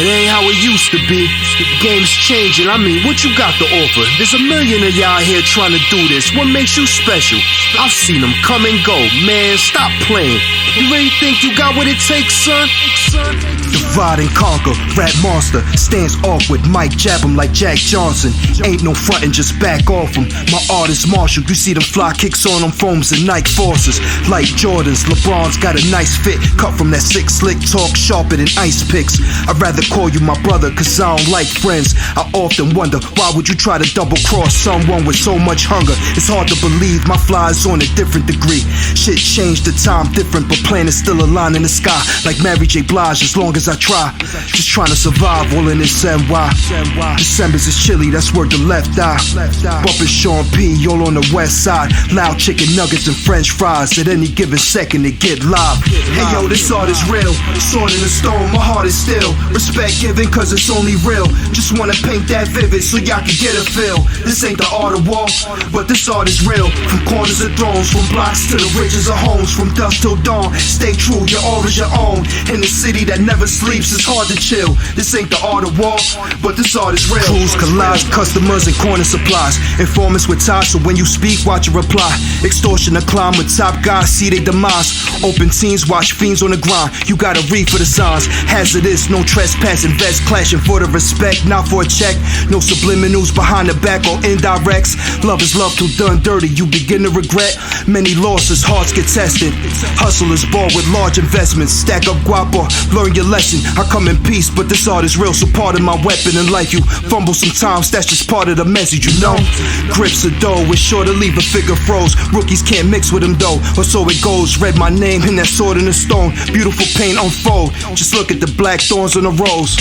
it ain't how it used to be. The game's changing, I mean, what you got to offer? There's a million of y'all here trying to do this. What makes you special? I've seen them come and go. Man, stop playing. You really think you got what it takes, son? Divide and conquer, rap monster. Stands awkward, Mike jab him like Jack Johnson. Ain't no frontin', just back off him. My art is Marshall, you see them fly kicks on them foams and Nike Forces. Like Jordans, LeBron's got a nice fit. Cut from that sick slick talk, sharper than ice picks. I'd rather call you my brother, cause I don't like friends. I often wonder, why would you try to double cross someone with so much hunger? It's hard to believe my fly is on a different degree. Shit changed, the time different, but planets still align in the sky. Like Mary J. Blige, as long as I try. Just trying to survive all in this NY. December's is chilly, that's word the left eye. Bumpin' Sean P, all on the west side. Loud chicken nuggets and french fries. At any given second it get live. Hey yo, this art is real. Sword in the stone, my heart is still. Respect given cause it's only real. Just wanna paint that vivid so y'all can get a feel. This ain't the art of war, but this art is real. From corners of thrones, from blocks to the ridges of homes. From dusk till dawn, stay true, your aura is your own. In the city that never sleeps, it's hard to chill. This ain't the art of war, but this art is real. Crews collage, customers and corner supplies. Informants with ties, so when you speak, watch your reply. Extortion to climb with top guys, see they demise. Open teams, watch fiends on the grind. You gotta read for the signs. Hazardous, no trespassing, vets clashing for the respect, not for a check. No subliminals behind the back or indirects. Love is love till done dirty, you begin to regret. Many losses, hearts get tested. Hustlers ball with large investments. Stack up guapo, learn your lesson. I come in peace, but this art is real, so pardon my weapon. And like you fumble sometimes, that's just part of the message, you know. Grips of dough, it's sure to leave a figure froze. Rookies can't mix with them though, or so it goes. Read my name in that sword in the stone. Beautiful paint unfold, just look at the black thorns on the rose.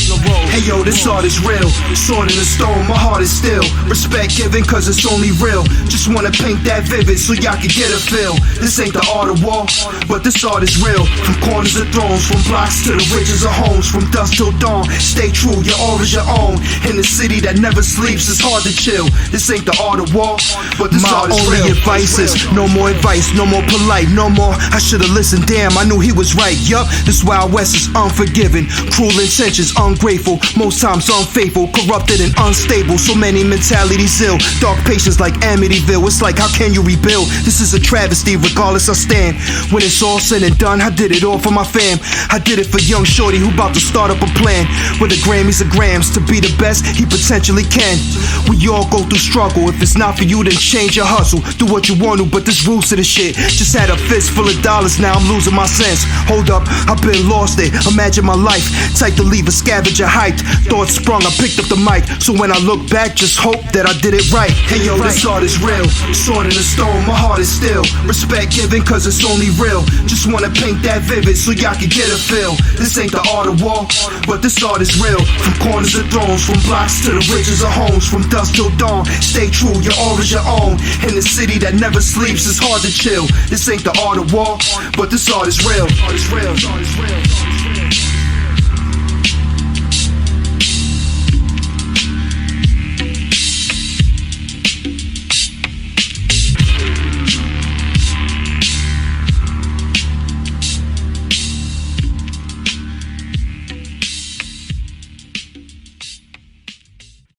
Hey yo, this art is real. Sword in the stone, my heart is still. Respect given cause it's only real. Just wanna paint that vivid so y'all can get a feel. This ain't the art of war, but this art is real. From corners of thrones, from blocks to the ridges of homes. From dusk till dawn, stay true, your aura is your own. In the city that never sleeps, it's hard to chill. This ain't the art of war, but this art is real. My only advice is no more advice, no more polite, no more I should've listened, damn, I knew he was right. Yup, this Wild West is unforgiving. Cruel intentions, ungrateful, most times unfaithful, corrupted and unstable. So many mentalities ill, dark patience like Amityville. It's like, how can you rebuild? This is a travesty, regardless I stand. When it's all said and done, I did it all for my fam. I did it for young shorty who about to start up a plan. With the Grammys or grams, to be the best he potentially can. We all go through struggle, if it's not for you then change your hustle. Do what you want to, but this roots to the shit. Just had a fist full of dollars, now I'm losing my sense. Hold up, I've been lost it, imagine my life. Type to leave a scavenger hyped. Thoughts sprung, I picked up the mic. So when I look back, just hope that I did it right. Hey yo, this art is real. Sword in the stone, my heart is still. Respect given cause it's only real. Just wanna paint that vivid so y'all can get a feel. This ain't the art of war, but this art is real. From corners of thrones, from blocks to the ridges of homes. From dusk till dawn, stay true, your aura is your own. In the city that never sleeps, it's hard to chill. This ain't the art of war, but this art is real. Art is real. Art is real.